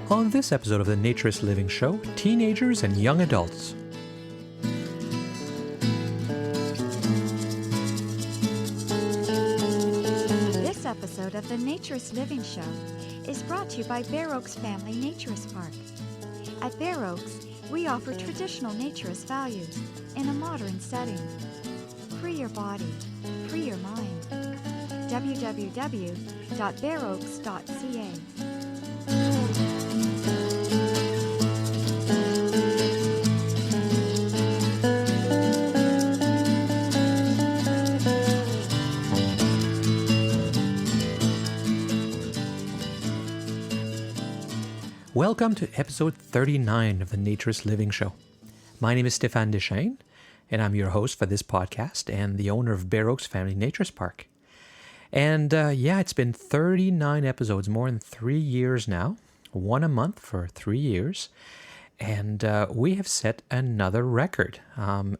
On this episode of the Naturist Living Show, teenagers and young adults. This episode of the Naturist Living Show is brought to you by Bear Oaks Family Naturist Park. At Bear Oaks, we offer traditional naturist values in a modern setting. Free your body, free your mind. www.bearoaks.ca. Welcome to episode 39 of the Naturist Living Show. My name is Stéphane Deschênes, and I'm your host for this podcast and the owner of Bear Oaks Family Naturist Park. And it's been 39 episodes, more than 3 years now, one a month for 3 years, and we have set another record.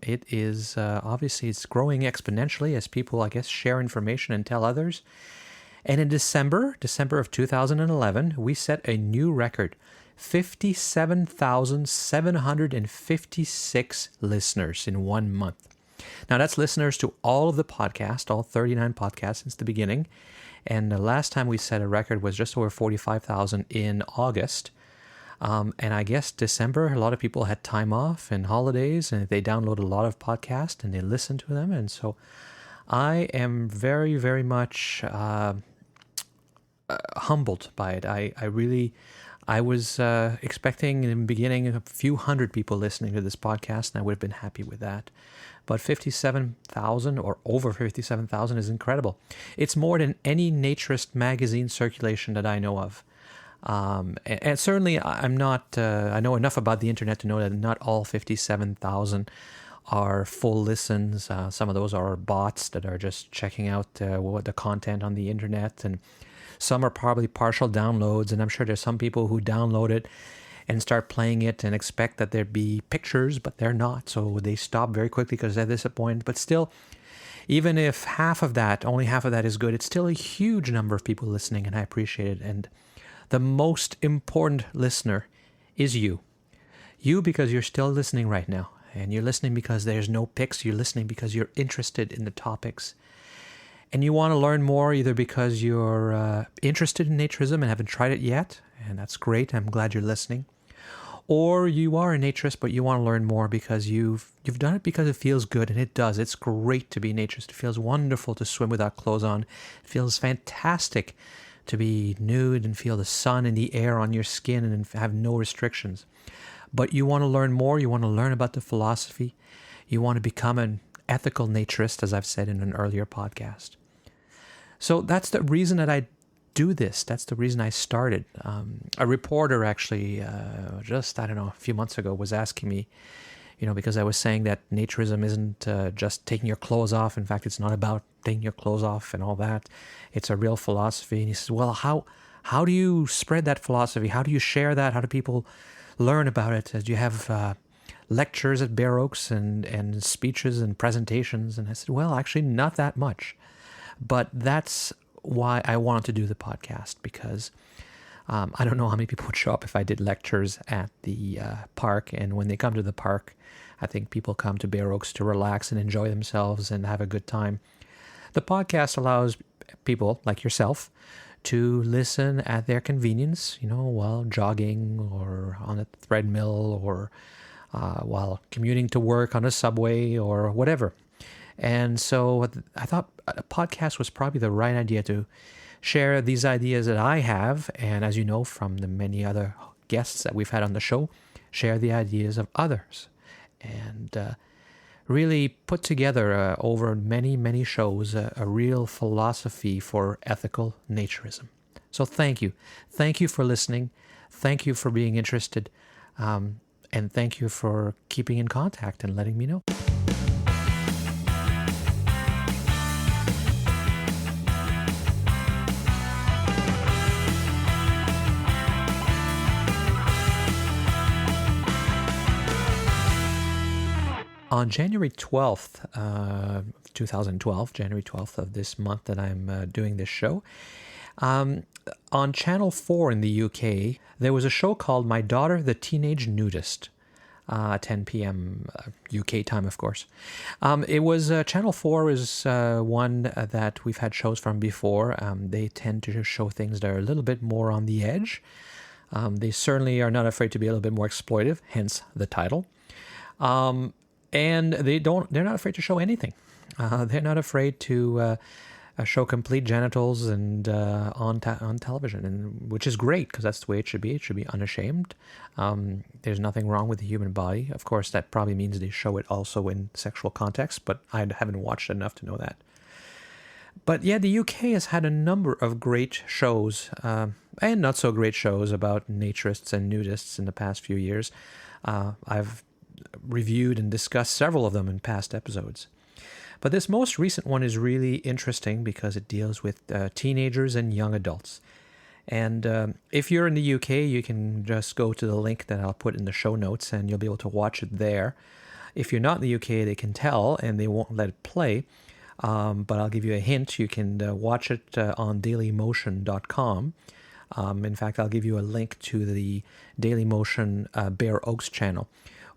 It is, obviously, it's growing exponentially as people, I guess, share information and tell others. And in December of 2011, we set a new record, 57,756 listeners in 1 month. Now, that's listeners to all of the podcasts, all 39 podcasts since the beginning. And the last time we set a record was just over 45,000 in August. And I guess December, a lot of people had time off and holidays, and they downloaded a lot of podcasts and they listened to them. And so I am very, very much humbled by it. I was expecting in the beginning a few hundred people listening to this podcast, and I would have been happy with that. But 57,000 or over 57,000 is incredible. It's more than any naturist magazine circulation that I know of. And certainly I'm not, I know enough about the internet to know that not all 57,000 are full listens. Some of those are bots that are just checking out what the content on the internet, and some are probably partial downloads, and I'm sure there's some people who download it and start playing it and expect that there'd be pictures, but they're not. So they stop very quickly because they're disappointed. But still, even if only half of that is good, it's still a huge number of people listening, and I appreciate it. And the most important listener is you. You, because you're still listening right now. And you're listening because there's no pics. You're listening because you're interested in the topics. And you want to learn more either because you're interested in naturism and haven't tried it yet, and that's great. I'm glad you're listening. Or you are a naturist, but you want to learn more because you've done it because it feels good, and it does. It's great to be a naturist. It feels wonderful to swim without clothes on. It feels fantastic to be nude and feel the sun and the air on your skin and have no restrictions. But you want to learn more. You want to learn about the philosophy. You want to become an ethical naturist, as I've said in an earlier podcast. So that's the reason that I do this. That's the reason I started. A reporter actually, a few months ago was asking me, because I was saying that naturism isn't just taking your clothes off. In fact, it's not about taking your clothes off and all that. It's a real philosophy. And he says, well, how do you spread that philosophy? How do you share that? How do people learn about it? Do you have lectures at Bear Oaks and speeches and presentations? And I said, well, actually not that much. But that's why I wanted to do the podcast, because I don't know how many people would show up if I did lectures at the park. And when they come to the park, I think people come to Bear Oaks to relax and enjoy themselves and have a good time. The podcast allows people like yourself to listen at their convenience, while jogging or on a treadmill or while commuting to work on a subway or whatever. And so I thought a podcast was probably the right idea to share these ideas that I have, and as you know from the many other guests that we've had on the show, share the ideas of others. And really put together over many, many shows a real philosophy for ethical naturism. So thank you. Thank you for listening. Thank you for being interested. And thank you for keeping in contact and letting me know. On January 12th, 2012, January 12th of this month that I'm doing this show, on Channel 4 in the UK, there was a show called My Daughter, the Teenage Nudist. 10 p.m. UK time, of course. It was Channel 4 is one that we've had shows from before. They tend to show things that are a little bit more on the edge. They certainly are not afraid to be a little bit more exploitive, hence the title. And they're not afraid to show anything. They're not afraid to show complete genitals and on television, and which is great because that's the way it should be. It should be unashamed. There's nothing wrong with the human body. Of course, that probably means they show it also in sexual context, but I haven't watched enough to know that. But yeah, the UK has had a number of great shows and not so great shows about naturists and nudists in the past few years. I've reviewed and discussed several of them in past episodes. But this most recent one is really interesting because it deals with teenagers and young adults. And if you're in the UK, you can just go to the link that I'll put in the show notes and you'll be able to watch it there. If you're not in the UK, they can tell and they won't let it play. But I'll give you a hint. You can watch it on dailymotion.com. In fact, I'll give you a link to the Dailymotion Bear Oaks channel,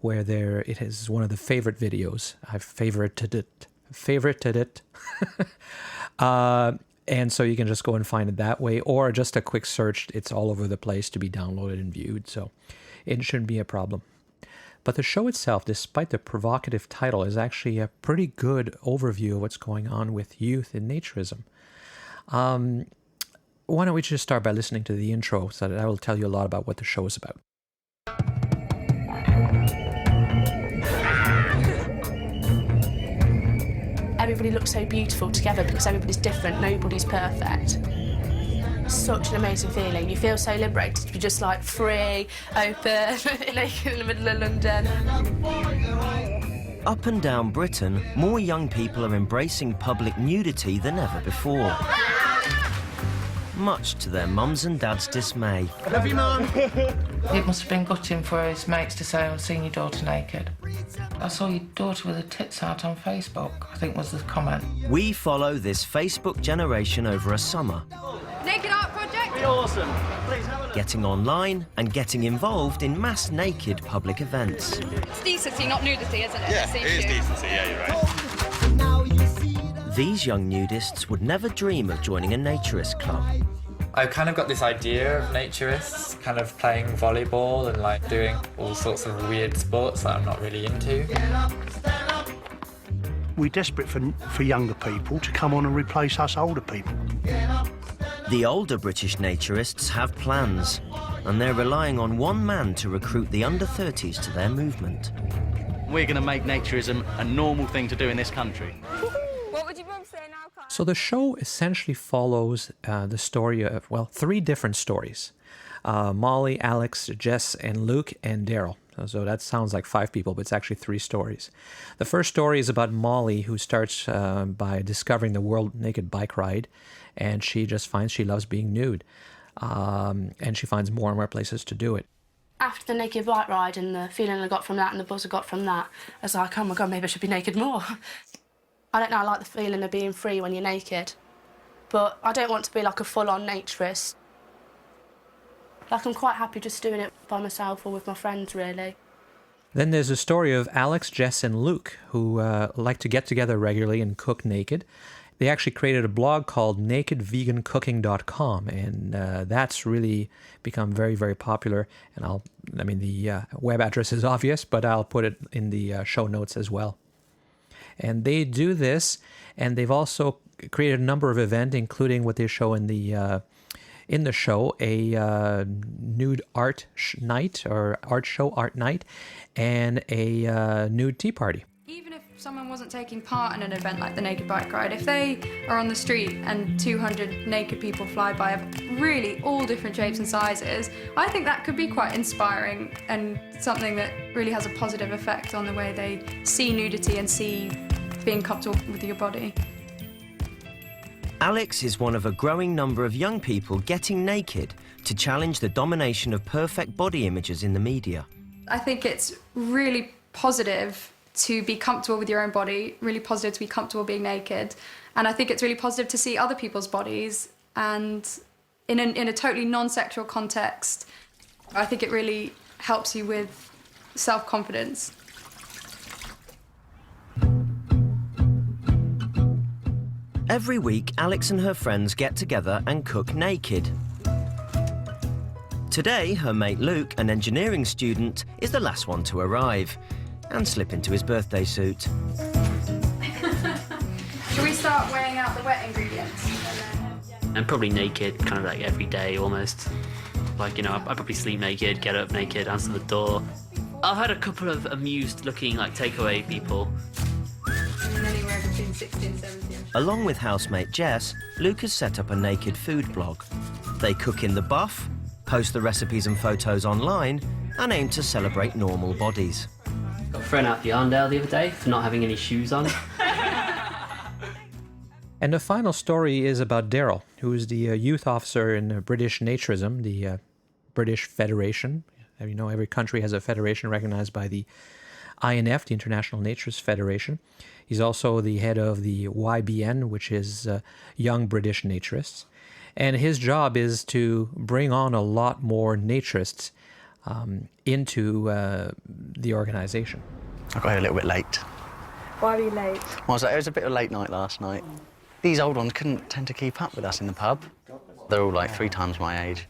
where it is one of the favorite videos. I've favorited it. And so you can just go and find it that way, or just a quick search. It's all over the place to be downloaded and viewed, so it shouldn't be a problem. But the show itself, despite the provocative title, is actually a pretty good overview of what's going on with youth in naturism. Why don't we just start by listening to the intro, so that I will tell you a lot about what the show is about. Everybody looks so beautiful together because everybody's different, nobody's perfect. Such an amazing feeling. You feel so liberated to be just like free, open, naked in the middle of London. Up and down Britain, more young people are embracing public nudity than ever before. Much to their mums and dads' dismay. Love you, Mum. It must have been gutting for his mates to say, I've seen your daughter naked. I saw your daughter with her tits out on Facebook, I think was the comment. We follow this Facebook generation over a summer. Naked Art Project? Be awesome. Please have a Getting online and getting involved in mass naked public events. It's decency, not nudity, isn't it? Yeah, it is decency, yeah, you're right. These young nudists would never dream of joining a naturist club. I've kind of got this idea of naturists kind of playing volleyball and like doing all sorts of weird sports that I'm not really into. We're desperate for younger people to come on and replace us older people. The older British naturists have plans, and they're relying on one man to recruit the under-30s to their movement. We're going to make naturism a normal thing to do in this country. What would you both say now, Carl? So the show essentially follows the story of, well, 3 different stories. Molly, Alex, Jess, and Luke, and Daryl. So that sounds like 5 people, but it's actually 3 stories. The first story is about Molly, who starts by discovering the world naked bike ride, and she just finds she loves being nude. And she finds more and more places to do it. After the naked bike ride and the feeling I got from that and the buzz I got from that, I was like, oh my God, maybe I should be naked more. I don't know, I like the feeling of being free when you're naked, but I don't want to be like a full-on naturist. Like, I'm quite happy just doing it by myself or with my friends, really. Then there's a story of Alex, Jess, and Luke, who like to get together regularly and cook naked. They actually created a blog called nakedvegancooking.com, and that's really become very, very popular. And the web address is obvious, but I'll put it in the show notes as well. And they do this, and they've also created a number of events, including what they show in the show, a nude art night, or art night, and a nude tea party. Even if someone wasn't taking part in an event like the Naked Bike Ride, if they are on the street and 200 naked people fly by of really all different shapes and sizes, I think that could be quite inspiring and something that really has a positive effect on the way they see nudity and see being comfortable with your body. Alex is one of a growing number of young people getting naked to challenge the domination of perfect body images in the media. I think it's really positive to be comfortable with your own body, really positive to be comfortable being naked. And I think it's really positive to see other people's bodies, and in a totally non-sexual context, I think it really helps you with self-confidence. Every week, Alex and her friends get together and cook naked. Today, her mate Luke, an engineering student, is the last one to arrive and slip into his birthday suit. Should we start weighing out the wet ingredients? I'm probably naked kind of like every day almost. Like, you know, I probably sleep naked, get up naked, answer the door. I've had a couple of amused looking like takeaway people. Anywhere between 60 and 70. Along with housemate Jess, Luke has set up a naked food blog. They cook in the buff, post the recipes and photos online, and aim to celebrate normal bodies. Got thrown out the Arndale the other day for not having any shoes on. And the final story is about Daryl, who is the youth officer in British Naturism, the British Federation. You know, every country has a federation recognized by the INF, the International Naturist Federation. He's also the head of the YBN, which is Young British Naturists. And his job is to bring on a lot more naturists into the organization. I got here a little bit late. Why were you late? Well, it was a bit of a late night last night. These old ones couldn't tend to keep up with us in the pub. They're all like 3 times my age.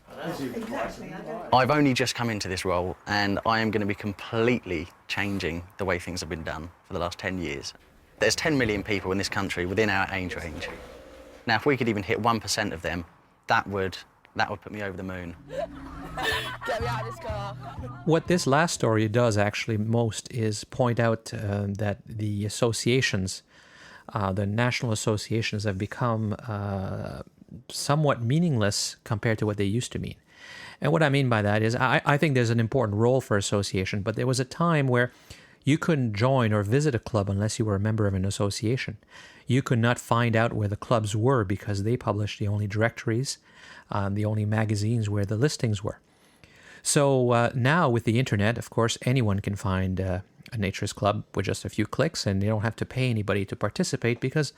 I've only just come into this role, and I am going to be completely changing the way things have been done for the last 10 years. There's 10 million people in this country within our age range. Now, if we could even hit 1% of them, that would put me over the moon. Get me out of this car. What this last story does actually most is point out that the associations, the national associations, have become somewhat meaningless compared to what they used to mean. And what I mean by that is I think there's an important role for association, but there was a time where you couldn't join or visit a club unless you were a member of an association. You could not find out where the clubs were because they published the only directories, the only magazines where the listings were. So now with the internet, of course, anyone can find a naturist club with just a few clicks, and they don't have to pay anybody to participate because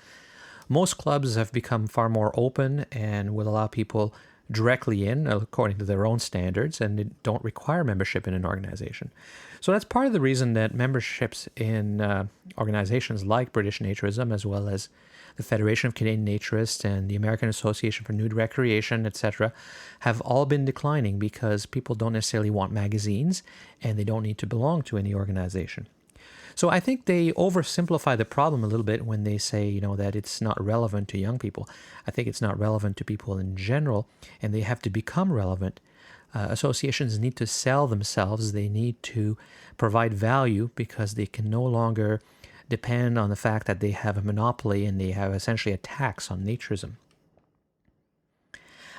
most clubs have become far more open and will allow people directly in according to their own standards, and they don't require membership in an organization. So that's part of the reason that memberships in organizations like British Naturism, as well as the Federation of Canadian Naturists and the American Association for Nude Recreation, etc., have all been declining because people don't necessarily want magazines and they don't need to belong to any organization. So I think they oversimplify the problem a little bit when they say, you know, that it's not relevant to young people. I think it's not relevant to people in general, and they have to become relevant. Associations need to sell themselves. They need to provide value because they can no longer depend on the fact that they have a monopoly and they have essentially a tax on naturism.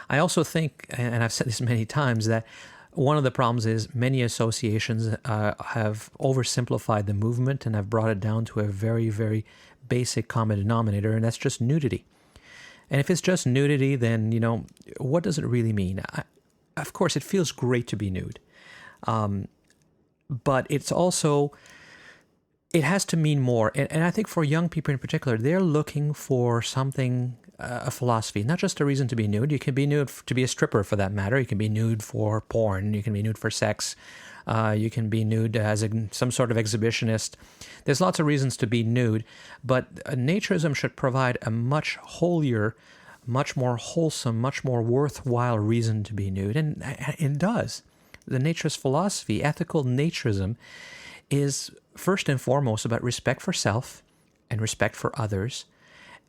I also think, and I've said this many times, that one of the problems is many associations have oversimplified the movement and have brought it down to a very, very basic common denominator, and that's just nudity. And if it's just nudity, then, you know, what does it really mean? Of course, it feels great to be nude. But it's also, it has to mean more. And I think for young people in particular, they're looking for something, a philosophy, not just a reason to be nude. You can be nude to be a stripper, for that matter. You can be nude for porn. You can be nude for sex. You can be nude as some sort of exhibitionist. There's lots of reasons to be nude, but naturism should provide a much holier, much more wholesome, much more worthwhile reason to be nude, and it does. The naturist philosophy, ethical naturism, is first and foremost about respect for self and respect for others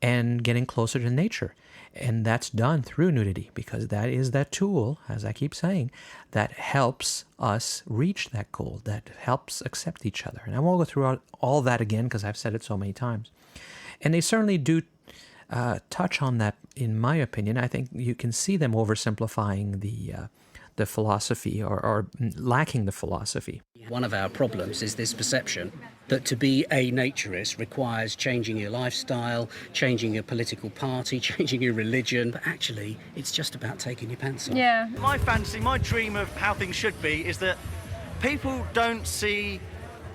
and getting closer to nature. And that's done through nudity, because that is that tool, as I keep saying, that helps us reach that goal, that helps accept each other. And I won't go through all that again because I've said it so many times. And they certainly do touch on that, in my opinion. I think you can see them oversimplifying the philosophy or lacking the philosophy. One of our problems is this perception that to be a naturist requires changing your lifestyle, changing your political party, changing your religion, but actually it's just about taking your pants off. Yeah. My fantasy, my dream of how things should be is that people don't see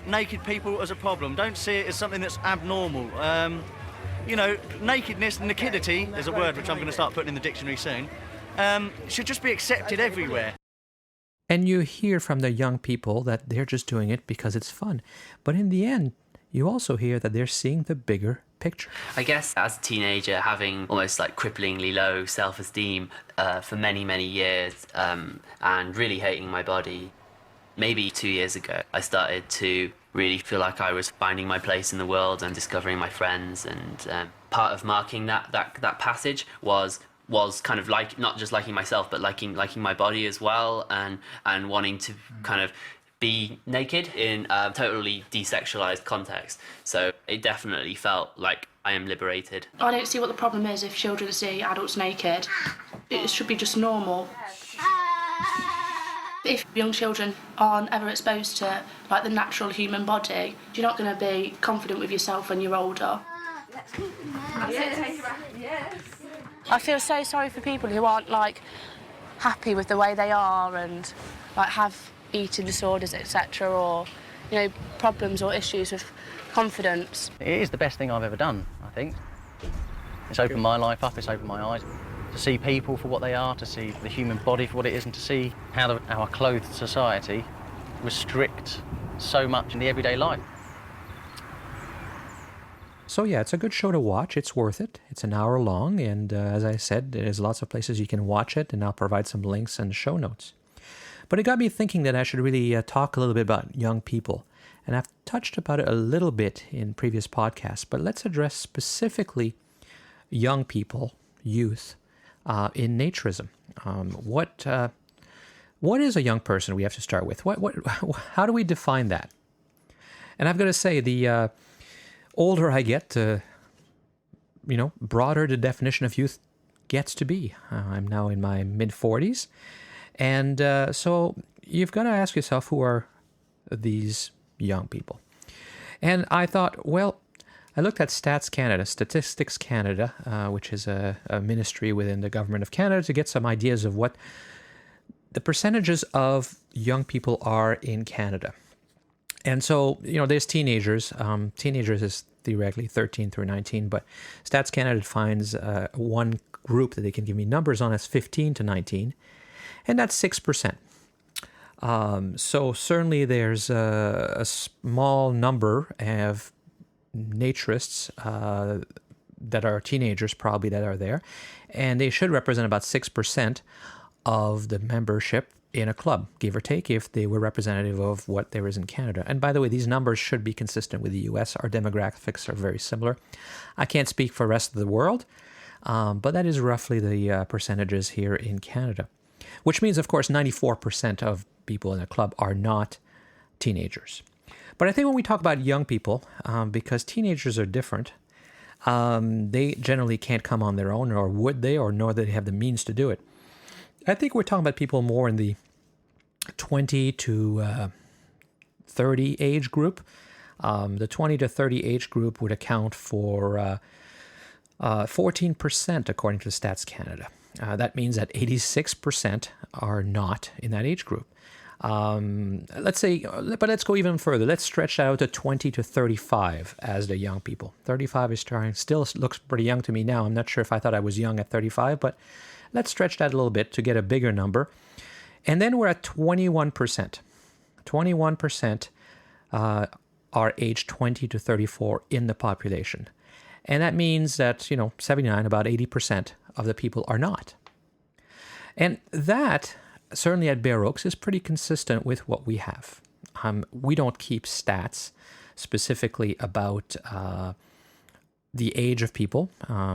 naked people as a problem. Don't see it as something that's abnormal. You know, nakedness, nakedity, there's a word which I'm going to start putting in the dictionary soon, should just be accepted everywhere. And you hear from the young people that they're just doing it because it's fun. But in the end, you also hear that they're seeing the bigger picture. I guess as a teenager, having almost like cripplingly low self-esteem for many, many years and really hating my body, maybe 2 years ago, I started to really feel like I was finding my place in the world and discovering my friends. And part of marking that passage was kind of like not just liking myself, but liking my body as well, and wanting to kind of be naked in a totally desexualized context. So it definitely felt like I am liberated. I don't see what the problem is if children see adults naked. It should be just normal. If young children aren't ever exposed to like the natural human body, you're not going to be confident with yourself when you're older. I feel so sorry for people who aren't like happy with the way they are and like have eating disorders, etc., or problems or issues with confidence. It is the best thing I've ever done, I think. It's opened my life up, it's opened my eyes to see people for what they are, to see the human body for what it is, and to see how our clothed society restrict so much in the everyday life. So yeah, it's a good show to watch. It's worth it. It's an hour long, and as I said, there's lots of places you can watch it, and I'll provide some links and show notes. But it got me thinking that I should really talk a little bit about young people. And I've touched about it a little bit in previous podcasts, but let's address specifically young people, youth, in naturism. What is a young person? We have to start with. How do we define that? And I've got to say, the older I get, broader the definition of youth gets to be. I'm now in my mid-40s. And so you've got to ask yourself, who are these young people? And I thought, well, I looked at Statistics Canada, which is a ministry within the government of Canada, to get some ideas of what the percentages of young people are in Canada. And so, there's teenagers. Teenagers is theoretically 13 through 19, but Stats Canada defines one group that they can give me numbers on as 15 to 19. And that's 6%. So certainly there's a small number of naturists that are teenagers probably that are there. And they should represent about 6% of the membership in a club, give or take, if they were representative of what there is in Canada. And by the way, these numbers should be consistent with the US. Our demographics are very similar. I can't speak for the rest of the world, but that is roughly the percentages here in Canada. Which means, of course, 94% of people in a club are not teenagers. But I think when we talk about young people, because teenagers are different, they generally can't come on their own, or would they, or nor do they have the means to do it. I think we're talking about people more in the 20 to 30 age group. The 20 to 30 age group would account for 14% according to Stats Canada. That means that 86% are not in that age group. Let's go even further. Let's stretch that out to 20 to 35 as the young people. 35 is still looks pretty young to me now. I'm not sure if I thought I was young at 35, but let's stretch that a little bit to get a bigger number. And then we're at 21%. 21% are age 20 to 34 in the population. And that means that, 79, about 80% of the people are not. And that, certainly at Bare Oaks, is pretty consistent with what we have. We don't keep stats specifically about the age of people.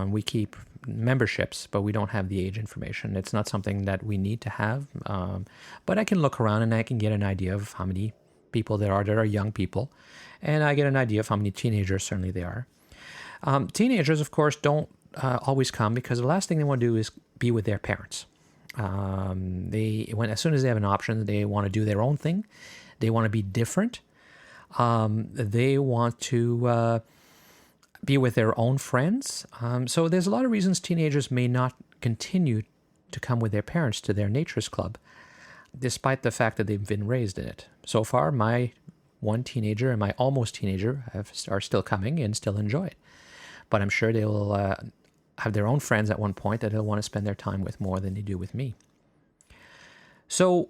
We keep memberships, but we don't have the age information. It's not something that we need to have. But I can look around and I can get an idea of how many people there are young people. And I get an idea of how many teenagers certainly there are. Teenagers, of course, don't always come because the last thing they want to do is be with their parents. As soon as they have an option, they want to do their own thing. They want to be different. They want to be with their own friends. So there's a lot of reasons teenagers may not continue to come with their parents to their naturist club, despite the fact that they've been raised in it. So far, my one teenager and my almost teenager are still coming and still enjoy it. But I'm sure they will have their own friends at one point that they'll want to spend their time with more than they do with me. So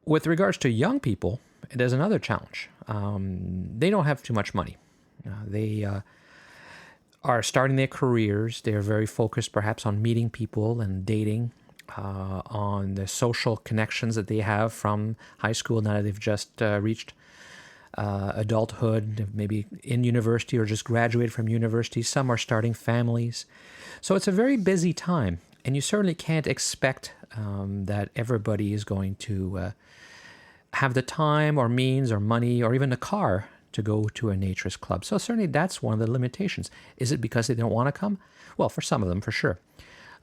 with regards to young people, there's another challenge. They don't have too much money. They are starting their careers. They're very focused perhaps on meeting people and dating, on the social connections that they have from high school now that they've just reached adulthood, maybe in university or just graduated from university. Some are starting families. So it's a very busy time, and you certainly can't expect that everybody is going to have the time or means or money or even a car to go to a naturist club. So certainly that's one of the limitations. Is it because they don't want to come? Well, for some of them, for sure.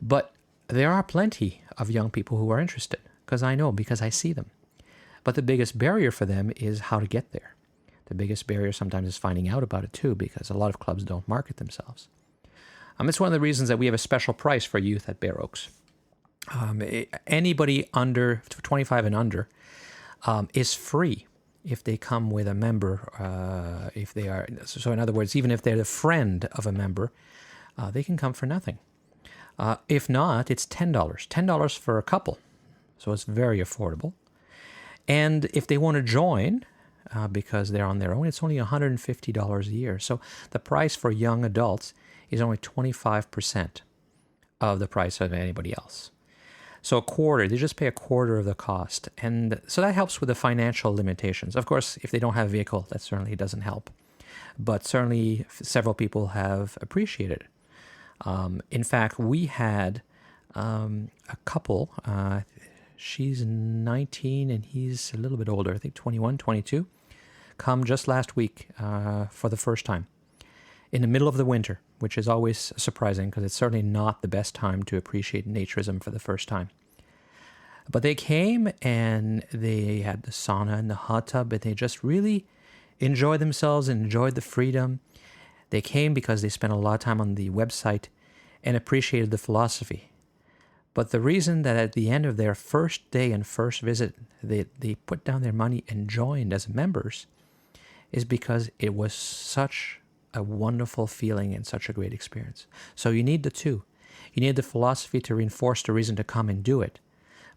But there are plenty of young people who are interested, because I see them. But the biggest barrier for them is how to get there. The biggest barrier sometimes is finding out about it too, because a lot of clubs don't market themselves. It's one of the reasons that we have a special price for youth at Bare Oaks. Anybody under 25 and under is free if they come with a member. If they are, so in other words, even if they're the friend of a member, they can come for nothing. If not, it's $10 for a couple, so it's very affordable. And if they want to join, because they're on their own, it's only $150 a year. So the price for young adults is only 25% of the price of anybody else. So they just pay a quarter of the cost. And so that helps with the financial limitations. Of course, if they don't have a vehicle, that certainly doesn't help. But certainly several people have appreciated it. In fact, we had a couple, she's 19 and he's a little bit older, I think 21, 22, come just last week for the first time in the middle of the winter, which is always surprising because it's certainly not the best time to appreciate naturism for the first time. But they came and they had the sauna and the hot tub, and they just really enjoyed themselves and enjoyed the freedom. They came because they spent a lot of time on the website and appreciated the philosophy. But the reason that at the end of their first day and first visit, they put down their money and joined as members is because it was such a wonderful feeling and such a great experience. So you need the two. You need the philosophy to reinforce the reason to come and do it,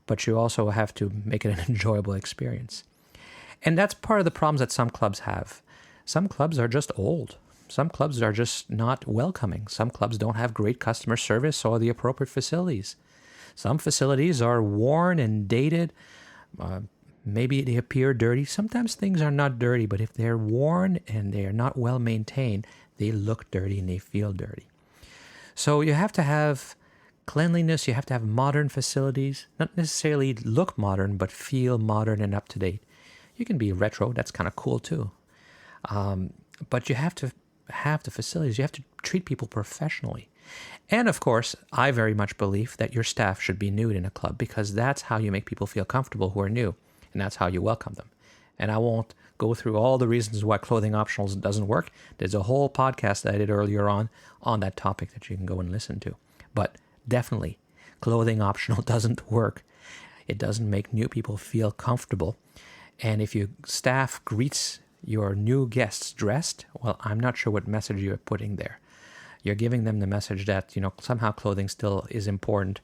but you also have to make it an enjoyable experience. And that's part of the problems that some clubs have. Some clubs are just old. Some clubs are just not welcoming. Some clubs don't have great customer service or the appropriate facilities. Some facilities are worn and dated. Maybe they appear dirty. Sometimes things are not dirty, but if they're worn and they are not well maintained, they look dirty and they feel dirty. So you have to have cleanliness. You have to have modern facilities. Not necessarily look modern, but feel modern and up to date. You can be retro. That's kind of cool too. But you have to have the facilities. You have to treat people professionally. And of course, I very much believe that your staff should be nude in a club, because that's how you make people feel comfortable who are new. And that's how you welcome them. And I won't go through all the reasons why clothing optionals doesn't work. There's a whole podcast that I did earlier on that topic that you can go and listen to. But definitely, clothing optional doesn't work. It doesn't make new people feel comfortable. And if your staff greets your new guests dressed, well, I'm not sure what message you're putting there. You're giving them the message that, somehow clothing still is important,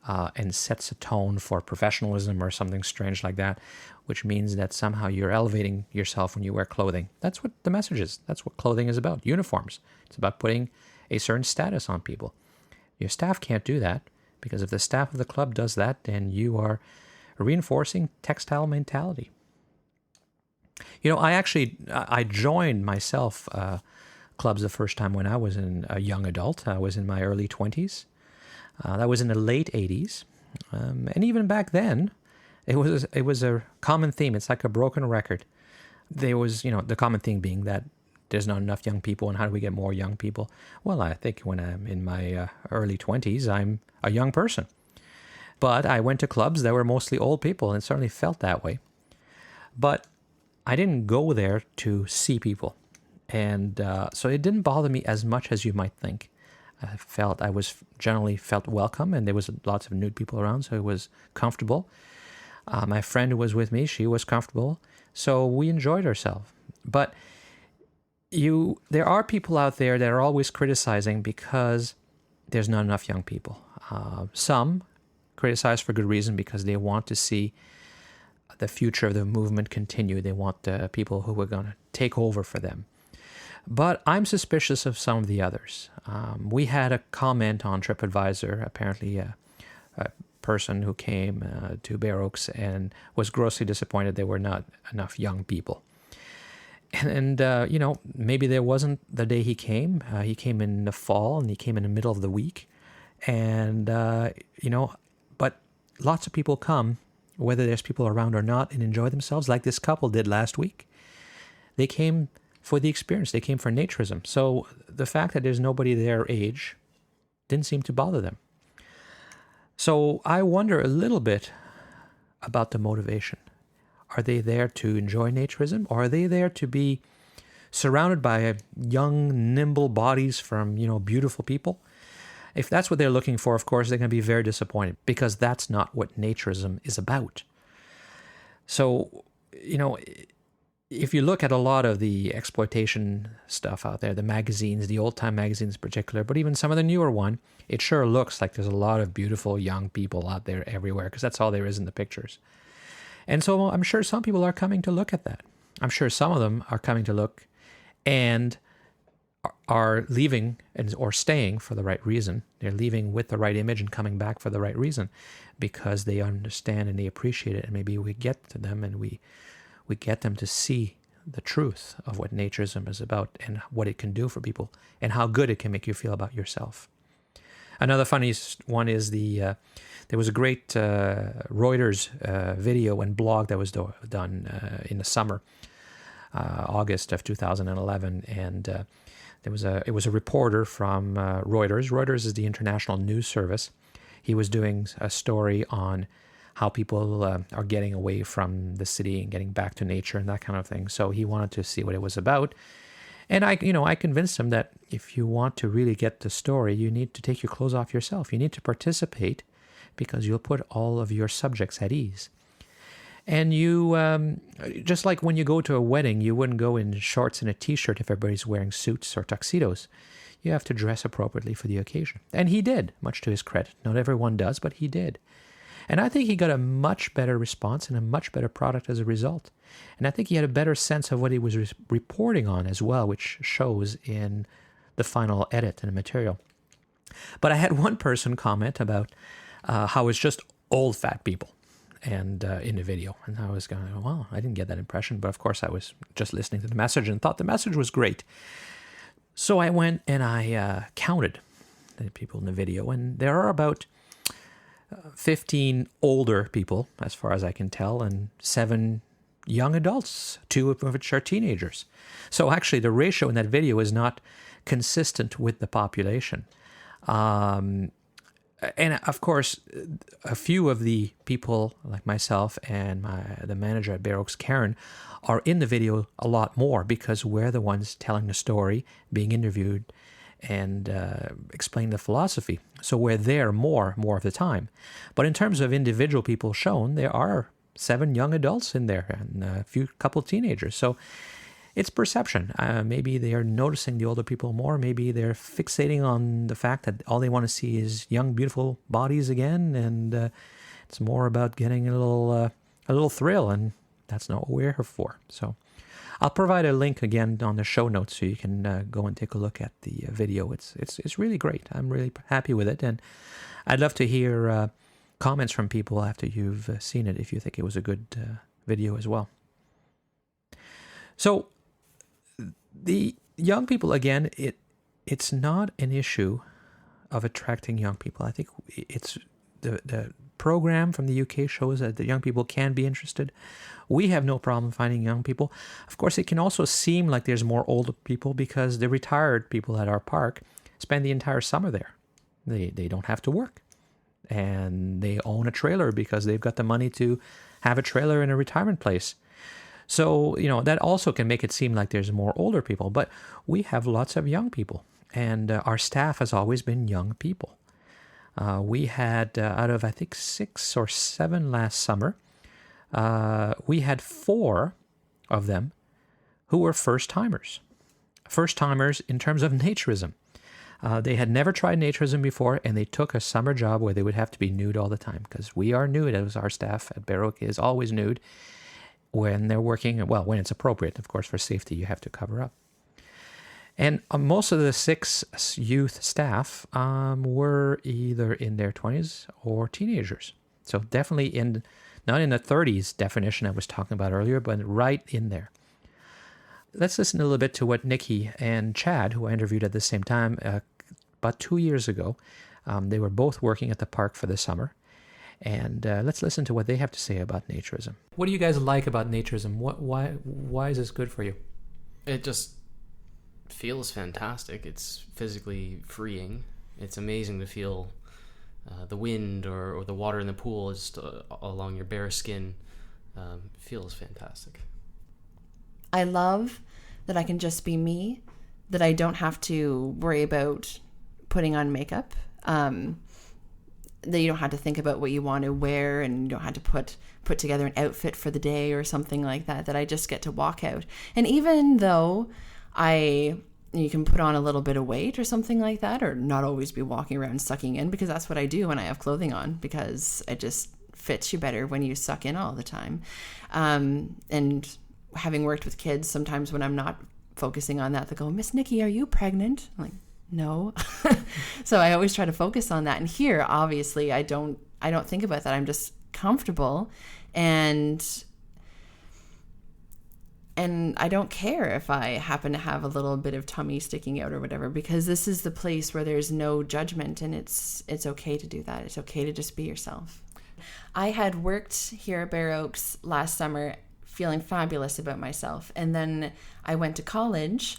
and sets a tone for professionalism or something strange like that, which means that somehow you're elevating yourself when you wear clothing. That's what the message is. That's what clothing is about. Uniforms. It's about putting a certain status on people. Your staff can't do that, because if the staff of the club does that, then you are reinforcing textile mentality. I joined myself clubs the first time when I was a young adult. I was in my early 20s. That was in the late 80s. And even back then, it was a common theme. It's like a broken record. There was, the common thing being that there's not enough young people, and how do we get more young people? Well, I think when I'm in my early 20s, I'm a young person. But I went to clubs that were mostly old people, and it certainly felt that way. But I didn't go there to see people. And so it didn't bother me as much as you might think. I was generally felt welcome, and there was lots of nude people around, so it was comfortable. My friend who was with me, she was comfortable, so we enjoyed ourselves. But there are people out there that are always criticizing because there's not enough young people. Some criticize for good reason because they want to see the future of the movement continue. They want people who are going to take over for them. But I'm suspicious of some of the others. We had a comment on TripAdvisor, apparently a person who came to Bear Oaks and was grossly disappointed there were not enough young people. And maybe there wasn't the day he came. He came in the fall and he came in the middle of the week. And, but lots of people come, whether there's people around or not, and enjoy themselves like this couple did last week. They came for the experience. They came for naturism. So the fact that there's nobody their age didn't seem to bother them. So I wonder a little bit about the motivation. Are they there to enjoy naturism, or are they there to be surrounded by young, nimble bodies from, beautiful people? If that's what they're looking for, of course, they're going to be very disappointed, because that's not what naturism is about. So, if you look at a lot of the exploitation stuff out there, the magazines, the old-time magazines in particular, but even some of the newer one, it sure looks like there's a lot of beautiful young people out there everywhere, because that's all there is in the pictures. And so I'm sure some people are coming to look at that. I'm sure some of them are coming to look and are leaving or staying for the right reason. They're leaving with the right image and coming back for the right reason, because they understand and they appreciate it. And maybe we get to them and we get them to see the truth of what naturism is about and what it can do for people and how good it can make you feel about yourself. Another funny one is there was a great Reuters video and blog that was done in the summer, August of 2011, and it was a reporter from Reuters. Reuters is the international news service. He was doing a story on how people are getting away from the city and getting back to nature and that kind of thing. So he wanted to see what it was about. And I convinced him that if you want to really get the story, you need to take your clothes off yourself. You need to participate, because you'll put all of your subjects at ease. And you, just like when you go to a wedding, you wouldn't go in shorts and a t-shirt if everybody's wearing suits or tuxedos. You have to dress appropriately for the occasion. And he did, much to his credit. Not everyone does, but he did. And I think he got a much better response and a much better product as a result. And I think he had a better sense of what he was reporting on as well, which shows in the final edit and the material. But I had one person comment about how it's just old fat people and in the video. And I was going, well, I didn't get that impression. But of course, I was just listening to the message and thought the message was great. So I went and I counted the people in the video. And there are about 15 older people, as far as I can tell, and 7 young adults, 2 of which are teenagers. So actually, the ratio in that video is not consistent with the population. And of course, a few of the people, like myself and the manager at Bear Oaks, Karen, are in the video a lot more, because we're the ones telling the story, being interviewed, and explain the philosophy. So we're there more of the time. But in terms of individual people shown, there are 7 young adults in there and a couple teenagers. So it's perception. Maybe they are noticing the older people more. Maybe they're fixating on the fact that all they want to see is young, beautiful bodies again, and it's more about getting a little thrill, and that's not what we're here for. So I'll provide a link again on the show notes so you can go and take a look at the video. It's really great. I'm really happy with it, and I'd love to hear comments from people after you've seen it if you think it was a good video as well. So the young people, again, it's not an issue of attracting young people. I think it's the program from the UK shows that the young people can be interested. We have no problem finding young people. Of course, it can also seem like there's more older people because the retired people at our park spend the entire summer there. They don't have to work. And they own a trailer because they've got the money to have a trailer in a retirement place. So, that also can make it seem like there's more older people. But we have lots of young people. And our staff has always been young people. We had, out of, I think, 6 or 7 last summer, we had 4 of them who were first-timers. First-timers in terms of naturism. They had never tried naturism before, and they took a summer job where they would have to be nude all the time, because we are nude, as our staff at Bear Oak is always nude when they're working, well, when it's appropriate. Of course, for safety, you have to cover up. And most of the 6 youth staff were either in their 20s or teenagers. So definitely not in the 30s definition I was talking about earlier, but right in there. Let's listen a little bit to what Nikki and Chad, who I interviewed at the same time about 2 years ago, they were both working at the park for the summer. And let's listen to what they have to say about naturism. What do you guys like about naturism? Why is this good for you? It just feels fantastic. It's physically freeing. It's amazing to feel the wind or the water in the pool just along your bare skin. Feels fantastic. I love that I can just be me, that I don't have to worry about putting on makeup, that you don't have to think about what you want to wear, and you don't have to put together an outfit for the day or something like that, that I just get to walk out. And even though you can put on a little bit of weight or something like that, or not always be walking around sucking in, because that's what I do when I have clothing on, because it just fits you better when you suck in all the time. And having worked with kids, sometimes when I'm not focusing on that, they go, "Miss Nikki, are you pregnant?" I'm like, no. So I always try to focus on that. And here, obviously, I don't think about that. I'm just comfortable, and I don't care if I happen to have a little bit of tummy sticking out or whatever, because this is the place where there's no judgment, and it's okay to do that. It's okay to just be yourself. I had worked here at Bear Oaks last summer feeling fabulous about myself, and then I went to college,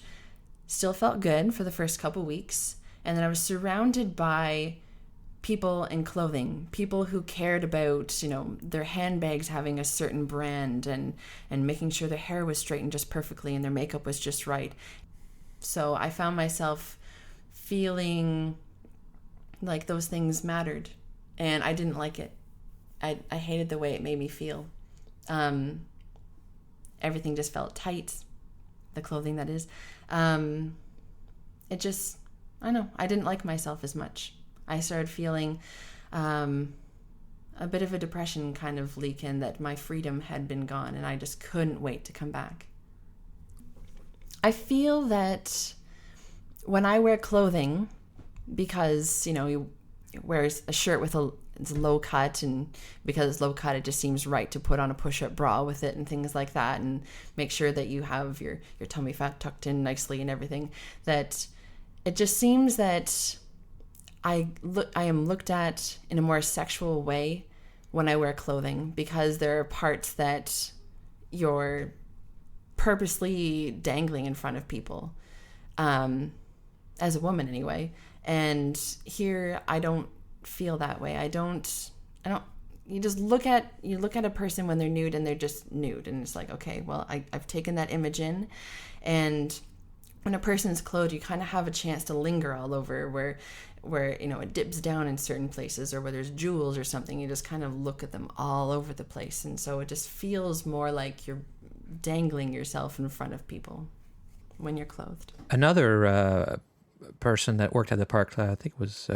still felt good for the first couple weeks, and then I was surrounded by people in clothing, people who cared about, their handbags having a certain brand, and making sure their hair was straightened just perfectly and their makeup was just right. So I found myself feeling like those things mattered, and I didn't like it. I hated the way it made me feel. Everything just felt tight, the clothing that is. It just, I don't know, I didn't like myself as much. I started feeling a bit of a depression kind of leak in, that my freedom had been gone, and I just couldn't wait to come back. I feel that when I wear clothing, because, you wear a shirt with it's low cut, and because it's low cut, it just seems right to put on a push-up bra with it and things like that, and make sure that you have your tummy fat tucked in nicely and everything, that it just seems that I am looked at in a more sexual way when I wear clothing, because there are parts that you're purposely dangling in front of people, as a woman anyway. And here I don't feel that way. I don't you just look at a person when they're nude, and they're just nude, and it's like, okay, well, I've taken that image in. And when a person's clothed, you kind of have a chance to linger all over where it dips down in certain places, or where there's jewels or something. You just kind of look at them all over the place, and so it just feels more like you're dangling yourself in front of people when you're clothed. Another person that worked at the park, I think it was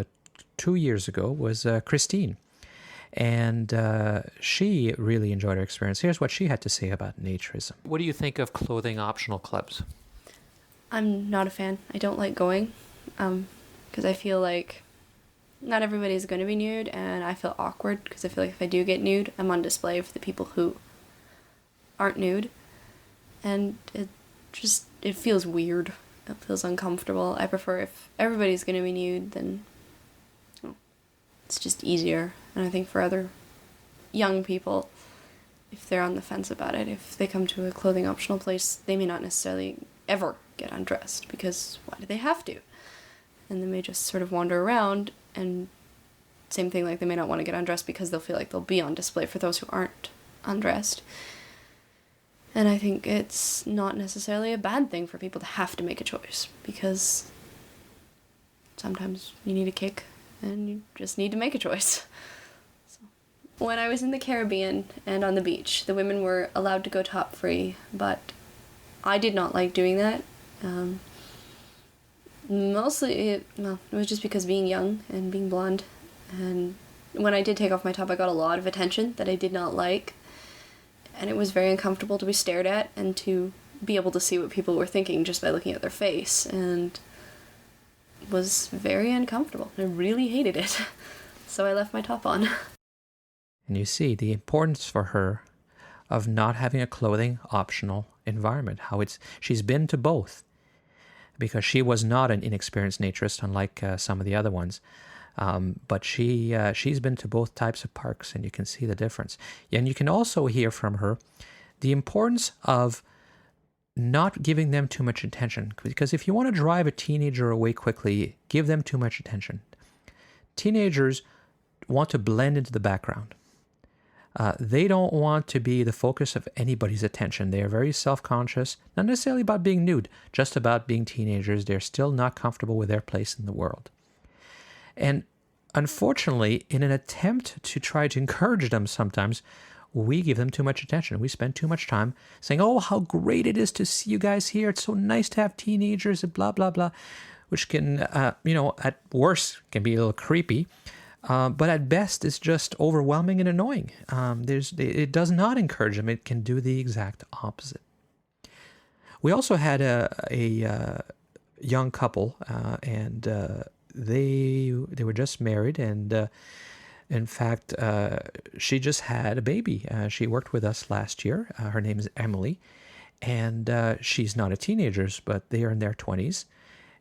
2 years ago, was Christine. And she really enjoyed her experience. Here's what she had to say about naturism. What do you think of clothing optional clubs? I'm not a fan. I don't like going, because I feel like not everybody's going to be nude, and I feel awkward, because I feel like if I do get nude, I'm on display for the people who aren't nude. And it feels weird. It feels uncomfortable. I prefer if everybody's going to be nude, then it's just easier. And I think for other young people, if they're on the fence about it, if they come to a clothing optional place, they may not necessarily ever get undressed, because why do they have to? And they may just sort of wander around, and same thing, like they may not want to get undressed because they'll feel like they'll be on display for those who aren't undressed. And I think it's not necessarily a bad thing for people to have to make a choice, because sometimes you need a kick and you just need to make a choice. So, when I was in the Caribbean and on the beach, the women were allowed to go top free, but I did not like doing that. Mostly, it was just because being young and being blonde. And when I did take off my top, I got a lot of attention that I did not like. And it was very uncomfortable to be stared at and to be able to see what people were thinking just by looking at their face. And it was very uncomfortable. I really hated it. So I left my top on. And you see the importance for her of not having a clothing optional environment, how she's been to both, because she was not an inexperienced naturist, unlike some of the other ones. But she's been to both types of parks, and you can see the difference. And you can also hear from her the importance of not giving them too much attention, because if you want to drive a teenager away quickly, give them too much attention. Teenagers want to blend into the background. They don't want to be the focus of anybody's attention. They are very self-conscious, not necessarily about being nude, just about being teenagers. They're still not comfortable with their place in the world. And unfortunately, in an attempt to try to encourage them sometimes, we give them too much attention. We spend too much time saying, oh, how great it is to see you guys here. It's so nice to have teenagers, and blah, blah, blah, which can, at worst, can be a little creepy. But at best, it's just overwhelming and annoying. It does not encourage them. It can do the exact opposite. We also had a young couple, and they were just married, and in fact, she just had a baby. She worked with us last year. Her name is Emily, and she's not a teenager, but they are in their 20s.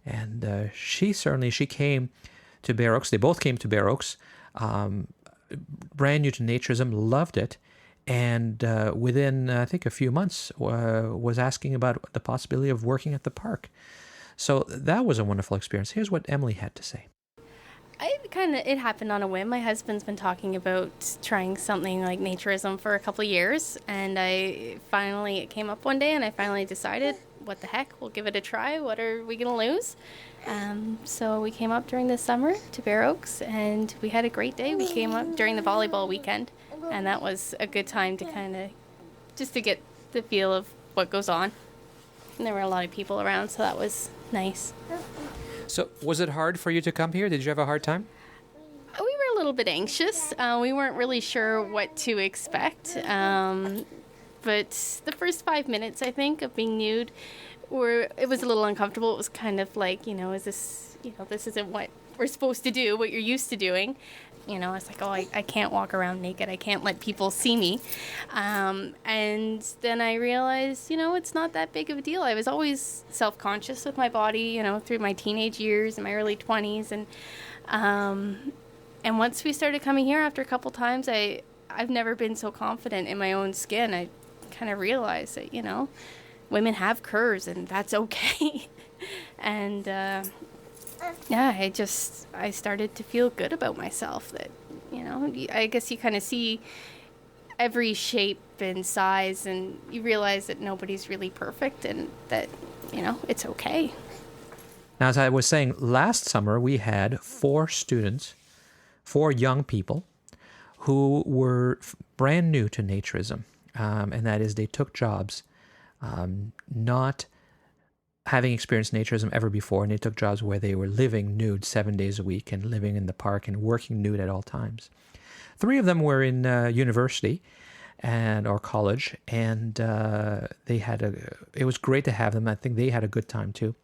And she came to Bear Oaks. They both came to Bear Oaks, brand new to Naturism, loved it, and within, I think, a few months, was asking about the possibility of working at the park. So that was a wonderful experience. Here's what Emily had to say. It happened on a whim. My husband's been talking about trying something like Naturism for a couple of years, and it came up one day, and I finally decided, what the heck, we'll give it a try. What are we going to lose? So we came up during the summer to Bear Oaks, and we had a great day. We came up during the volleyball weekend, and that was a good time to just to get the feel of what goes on. And there were a lot of people around, so that was nice. So was it hard for you to come here? Did you have a hard time? We were a little bit anxious. We weren't really sure what to expect. But the first 5 minutes, I think, of being nude, it was a little uncomfortable. It was kind of like, this isn't what we're supposed to do, what you're used to doing. I was like, I can't walk around naked. I can't let people see me. And then I realized, it's not that big of a deal. I was always self-conscious with my body, through my teenage years and my early 20s. And once we started coming here after a couple times, I've never been so confident in my own skin. I kind of realized that, women have curves and that's okay. And I started to feel good about myself that, I guess you kind of see every shape and size and you realize that nobody's really perfect and that, it's okay. Now, as I was saying, last summer we had 4 young people who were brand new to Naturism. And that is they took jobs not having experienced Naturism ever before, and they took jobs where they were living nude 7 days a week and living in the park and working nude at all times. 3 of them were in university or college, and it was great to have them. I think they had a good time too.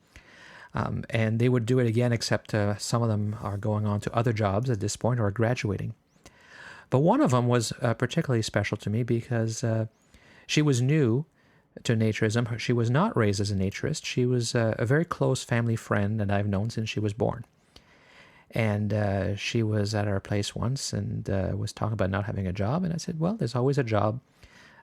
And they would do it again, except some of them are going on to other jobs at this point or are graduating. But one of them was particularly special to me because she was new to Naturism. She was not raised as a naturist. She was a very close family friend that I've known since she was born. And she was at our place once and was talking about not having a job. And I said, well, there's always a job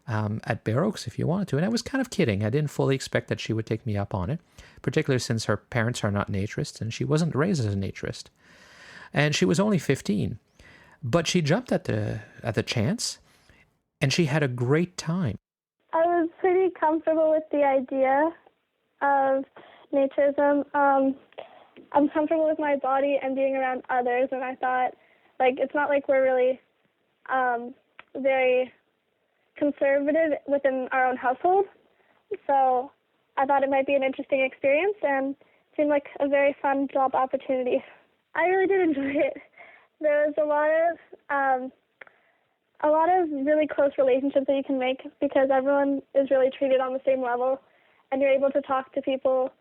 at Bear Oaks if you wanted to. And I was kind of kidding. I didn't fully expect that she would take me up on it, particularly since her parents are not naturists and she wasn't raised as a naturist. And she was only 15. But she jumped at the chance, and she had a great time. I was pretty comfortable with the idea of Naturism. I'm comfortable with my body and being around others, and I thought, it's not like we're really very conservative within our own household. So I thought it might be an interesting experience and seemed like a very fun job opportunity. I really did enjoy it. There was a lot of really close relationships that you can make because everyone is really treated on the same level, and you're able to talk to people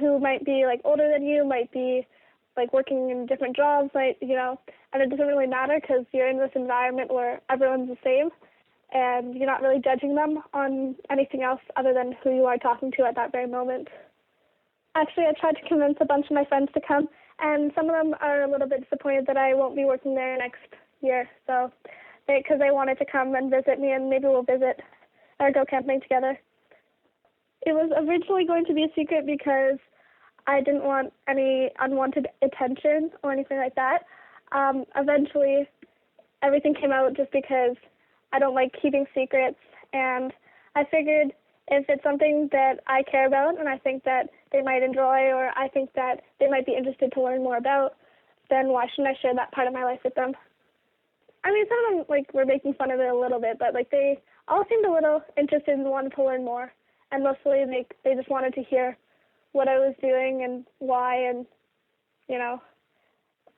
who might be like older than you, might be like working in different jobs, and it doesn't really matter because you're in this environment where everyone's the same, and you're not really judging them on anything else other than who you are talking to at that very moment. Actually, I tried to convince a bunch of my friends to come, and some of them are a little bit disappointed that I won't be working there next year, because they wanted to come and visit me, and maybe we'll visit or go camping together. It was originally going to be a secret because I didn't want any unwanted attention or anything like that. Eventually, everything came out just because I don't like keeping secrets, and I figured if it's something that I care about and I think that they might enjoy, or I think that they might be interested to learn more about, then why shouldn't I share that part of my life with them? I mean, some of them were making fun of it a little bit, but they all seemed a little interested and wanted to learn more, and mostly they just wanted to hear what I was doing and why, and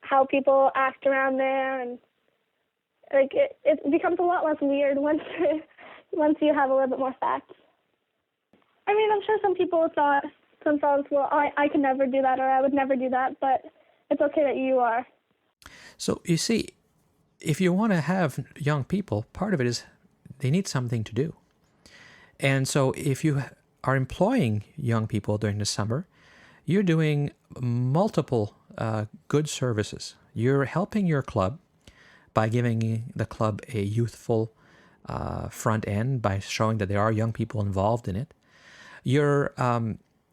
how people act around there, and it becomes a lot less weird once you have a little bit more facts. I mean, I'm sure some people thought to themselves, well, I could never do that, or I would never do that, but it's okay that you are. So you see, if you want to have young people, part of it is they need something to do. And so if you are employing young people during the summer, you're doing multiple good services. You're helping your club by giving the club a youthful front end, by showing that there are young people involved in it. You're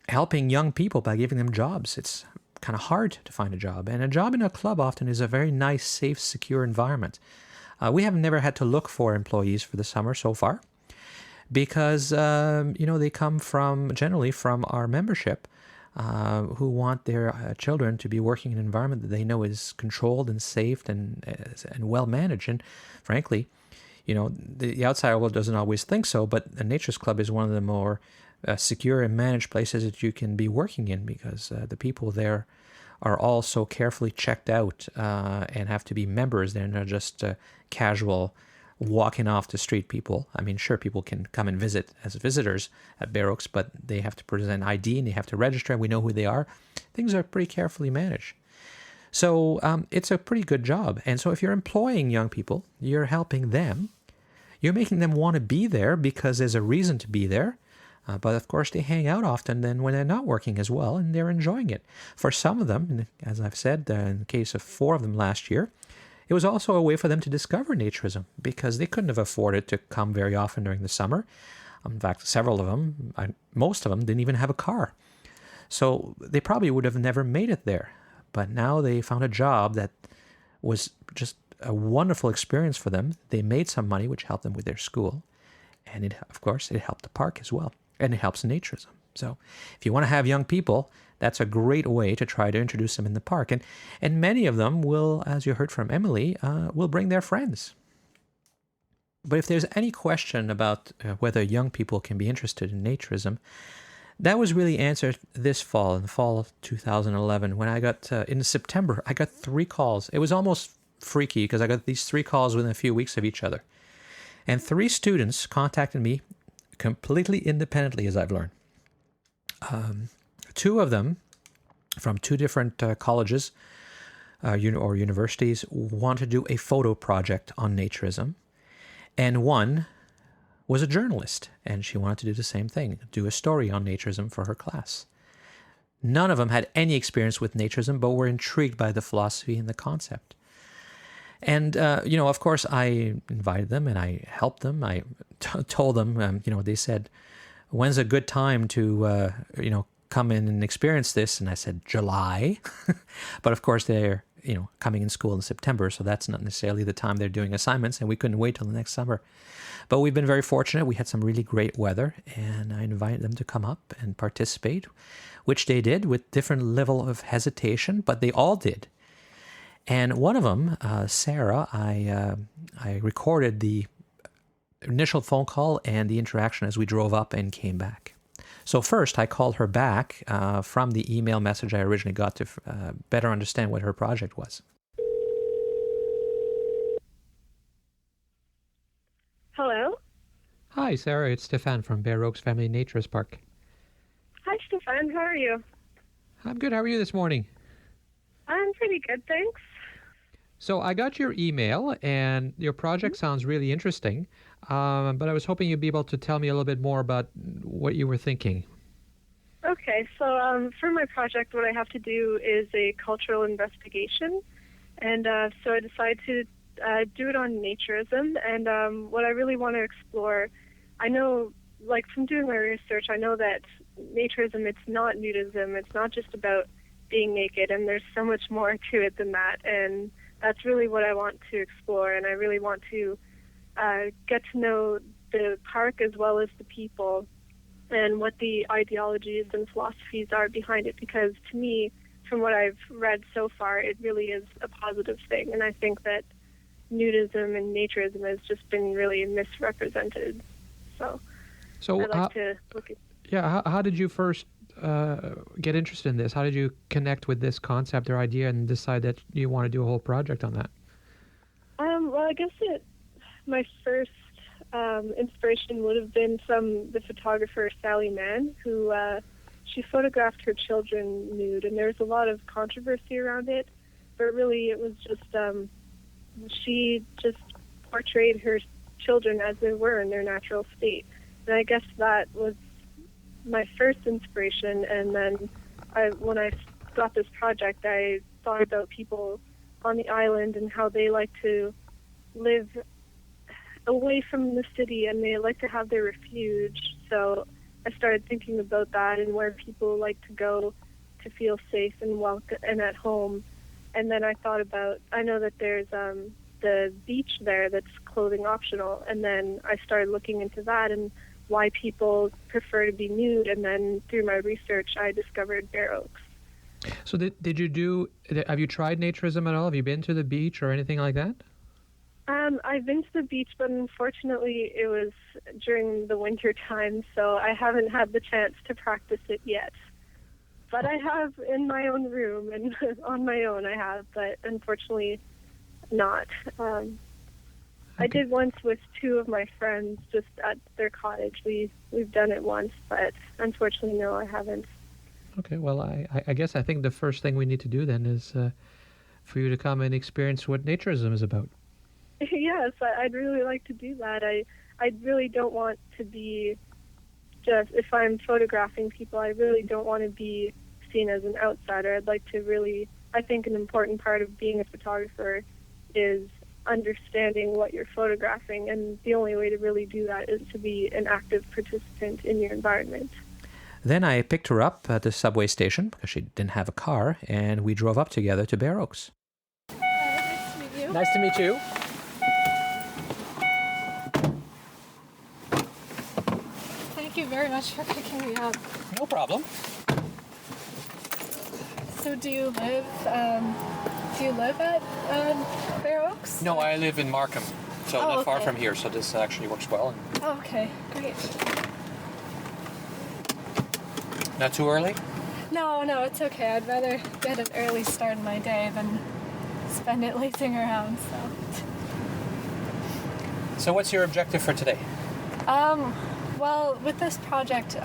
helping young people by giving them jobs. It's kind of hard to find a job, and a job in a club often is a very nice, safe, secure environment. We have never had to look for employees for the summer so far, because they come generally from our membership, who want their children to be working in an environment that they know is controlled and safe and well managed. And frankly, the outside world doesn't always think so, but a Naturist Club is one of the more secure and managed places that you can be working in, because the people there are all so carefully checked out and have to be members. They're not just casual walking off the street people. I mean, sure, people can come and visit as visitors at Bare Oaks, but they have to present ID and they have to register, and we know who they are. Things are pretty carefully managed. So it's a pretty good job. And so if you're employing young people, you're helping them. You're making them want to be there because there's a reason to be there. But of course, they hang out often then when they're not working as well, and they're enjoying it. For some of them, as I've said, in the case of 4 of them last year, it was also a way for them to discover naturism, because they couldn't have afforded to come very often during the summer. In fact, several of them, most of them, didn't even have a car. So they probably would have never made it there. But now they found a job that was just a wonderful experience for them. They made some money, which helped them with their school. And it helped the park as well. And it helps naturism. So if you want to have young people, that's a great way to try to introduce them in the park. And many of them will, as you heard from Emily, will bring their friends. But if there's any question about whether young people can be interested in naturism, that was really answered this fall, in the fall of 2011, when I got, in September, I got 3 calls. It was almost freaky because I got these 3 calls within a few weeks of each other. And 3 students contacted me completely independently, as I've learned. 2 of them from 2 different colleges or universities want to do a photo project on naturism. And 1 was a journalist, and she wanted to do the same thing, do a story on naturism for her class. None of them had any experience with naturism, but were intrigued by the philosophy and the concept. And, of course, I invited them and I helped them. I told them, they said, when's a good time to, come in and experience this? And I said, July. But, of course, they're, coming in school in September, so that's not necessarily the time they're doing assignments, and we couldn't wait till the next summer. But we've been very fortunate. We had some really great weather, and I invited them to come up and participate, which they did with different level of hesitation, but they all did. And one of them, Sarah, I recorded the initial phone call and the interaction as we drove up and came back. So first, I called her back from the email message I originally got to better understand what her project was. Hello? Hi, Sarah. It's Stefan from Bear Oaks Family Naturist Park. Hi, Stefan. How are you? I'm good. How are you this morning? I'm pretty good, thanks. So I got your email, and your project sounds really interesting, but I was hoping you'd be able to tell me a little bit more about what you were thinking. Okay, so for my project, what I have to do is a cultural investigation, and so I decided to do it on naturism, and what I really want to explore, I know, like from doing my research, I know that naturism, it's not nudism, it's not just about being naked, and there's so much more to it than that, and that's really what I want to explore, and I really want to get to know the park as well as the people and what the ideologies and philosophies are behind it, because to me, from what I've read so far, it really is a positive thing, and I think that nudism and naturism has just been really misrepresented. So I'd like to look at... Yeah, how did you first get interested in this? How did you connect with this concept or idea and decide that you want to do a whole project on that? Well, I guess my first inspiration would have been from the photographer Sally Mann, who she photographed her children nude, and there was a lot of controversy around it, but really it was just she just portrayed her children as they were in their natural state, and I guess that was my first inspiration. And then when I got this project, I thought about people on the island and how they like to live away from the city and they like to have their refuge. So I started thinking about that and where people like to go to feel safe and welcome and at home. And then I thought about, I know that there's the beach there that's clothing optional, and then I started looking into that and why people prefer to be nude, and then through my research I discovered Bear Oaks. So have you tried naturism at all? Have you been to the beach or anything like that? I've been to the beach, but unfortunately it was during the winter time, so I haven't had the chance to practice it yet. But I have in my own room, and on my own I have, but unfortunately not. I did once with two of my friends just at their cottage. We've done it once, but unfortunately, no, I haven't. Okay, well, I guess I think the first thing we need to do then is for you to come and experience what naturism is about. Yes, I'd really like to do that. I really don't want to be just, if I'm photographing people, I really don't want to be seen as an outsider. I'd like to really, I think an important part of being a photographer is understanding what you're photographing, and the only way to really do that is to be an active participant in your environment. Then I picked her up at the subway station because she didn't have a car, and we drove up together to Bear Oaks. Nice to meet you. Nice to meet you. Thank you very much for picking me up. No problem. So do you live at Bear Oaks? No, I live in Markham, so not far from here, so this actually works well. Oh, okay, great. Not too early? No, it's okay. I'd rather get an early start in my day than spend it lazing around, So what's your objective for today? Well, with this project,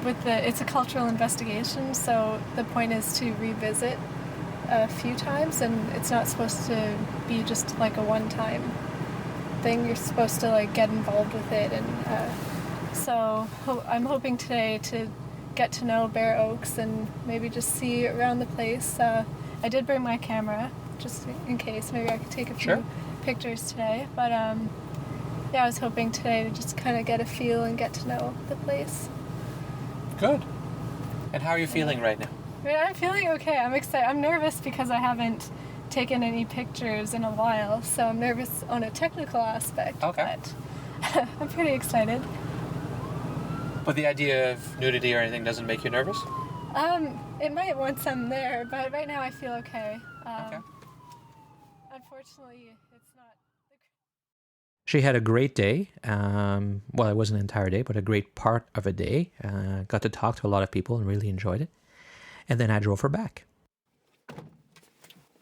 it's a cultural investigation, so the point is to revisit a few times, and it's not supposed to be just like a one-time thing. You're supposed to like get involved with it, and so I'm hoping today to get to know Bear Oaks and maybe just see around the place. I did bring my camera just in case. Maybe I could take a few pictures today, but I was hoping today to just kind of get a feel and get to know the place. Good. And how are you feeling right now? I'm feeling okay. I'm excited. I'm nervous because I haven't taken any pictures in a while, so I'm nervous on a technical aspect. Okay. But I'm pretty excited. But the idea of nudity or anything doesn't make you nervous? It might once I'm there, but right now I feel okay. Unfortunately, it's not... She had a great day. Well, it wasn't an entire day, but a great part of a day. Got to talk to a lot of people and really enjoyed it. And then I drove her back.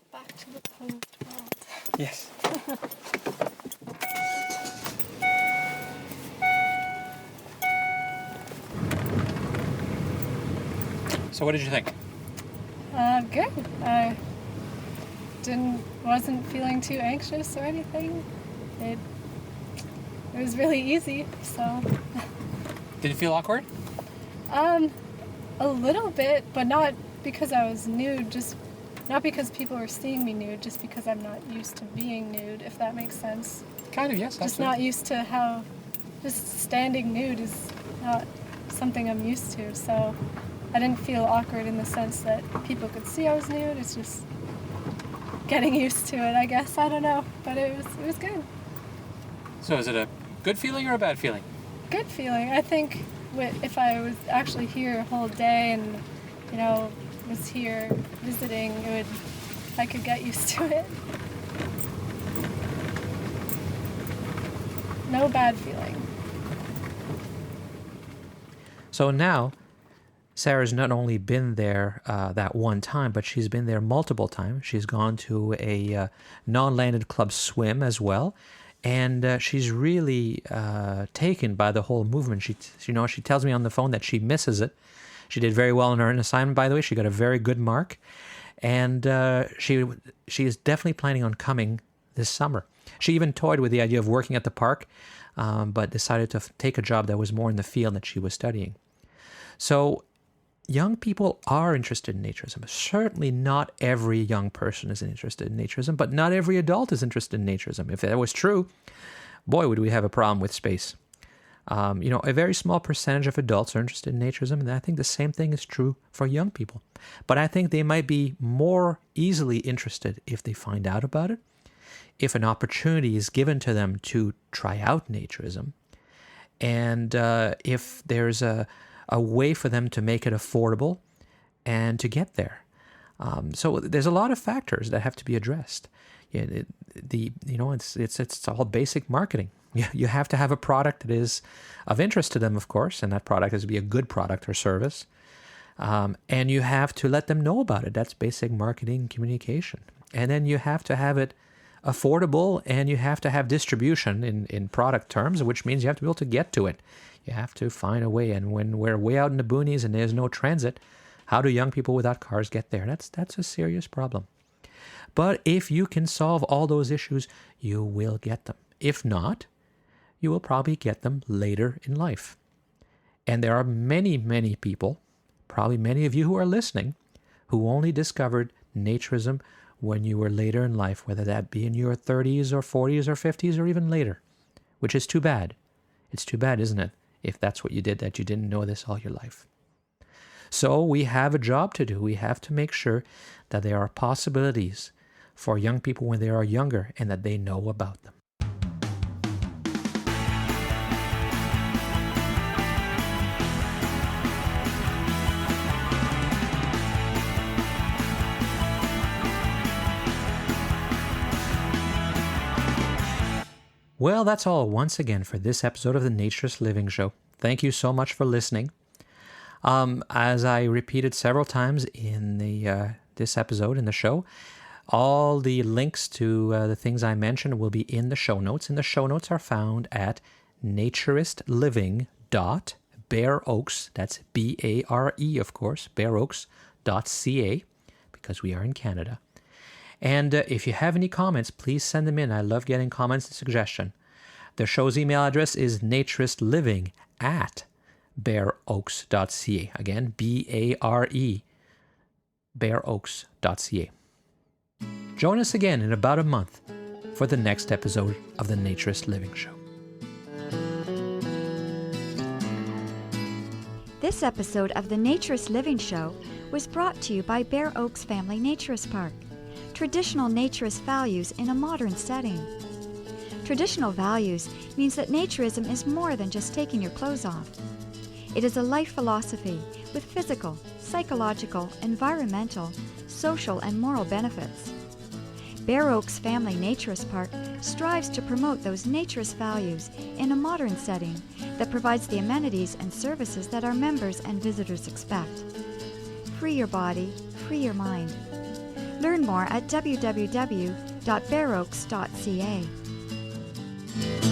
Back to the closed world. Yes. So what did you think? Good. I wasn't feeling too anxious or anything. It was really easy, so. Did it feel awkward? A little bit, but not because I was nude, not because people were seeing me nude, just because I'm not used to being nude, if that makes sense. Kind of, yes. Just not used to how just standing nude is not something I'm used to, so I didn't feel awkward in the sense that people could see I was nude. It's just getting used to it, I guess. I don't know, but it was good. So is it a good feeling or a bad feeling? Good feeling. I think if I was actually here a whole day and, was here visiting, I could get used to it. No bad feeling. So now, Sarah's not only been there that one time, but she's been there multiple times. She's gone to a non-landed club swim as well. And she's really taken by the whole movement. She tells me on the phone that she misses it. She did very well in her assignment, by the way. She got a very good mark. And she is definitely planning on coming this summer. She even toyed with the idea of working at the park, but decided to take a job that was more in the field that she was studying. So young people are interested in naturism. Certainly not every young person is interested in naturism, but not every adult is interested in naturism. If that was true, boy, would we have a problem with space. A very small percentage of adults are interested in naturism, and I think the same thing is true for young people. But I think they might be more easily interested if they find out about it, if an opportunity is given to them to try out naturism, and if there's a way for them to make it affordable and to get there. So there's a lot of factors that have to be addressed. It's all basic marketing. You have to have a product that is of interest to them, of course, and that product has to be a good product or service. And you have to let them know about it. That's basic marketing communication. And then you have to have it affordable, and you have to have distribution in product terms, which means you have to be able to get to it. You have to find a way. And when we're way out in the boonies and there's no transit, how do young people without cars get there? That's a serious problem. But if you can solve all those issues, you will get them. If not, you will probably get them later in life. And there are many, many people, probably many of you who are listening, who only discovered naturism when you were later in life, whether that be in your 30s or 40s or 50s or even later, which is too bad. It's too bad, isn't it, if that's what you did, that you didn't know this all your life. So we have a job to do. We have to make sure that there are possibilities for young people when they are younger and that they know about them. Well, that's all once again for this episode of the Naturist Living Show. Thank you so much for listening. As I repeated several times in this episode in the show, all the links to the things I mentioned will be in the show notes, and the show notes are found at naturistliving.bareoaks, that's B-A-R-E, of course, bareoaks.ca, because we are in Canada. And if you have any comments, please send them in. I love getting comments and suggestions. The show's email address is naturistliving@bareoaks.ca. Again, B-A-R-E, bareoaks.ca. Join us again in about a month for the next episode of the Naturist Living Show. This episode of the Naturist Living Show was brought to you by Bare Oaks Family Naturist Park. Traditional naturist values in a modern setting. Traditional values means that naturism is more than just taking your clothes off. It is a life philosophy with physical, psychological, environmental, social, and moral benefits. Bare Oaks Family Naturist Park strives to promote those naturist values in a modern setting that provides the amenities and services that our members and visitors expect. Free your body, free your mind. Learn more at www.bareoaks.ca.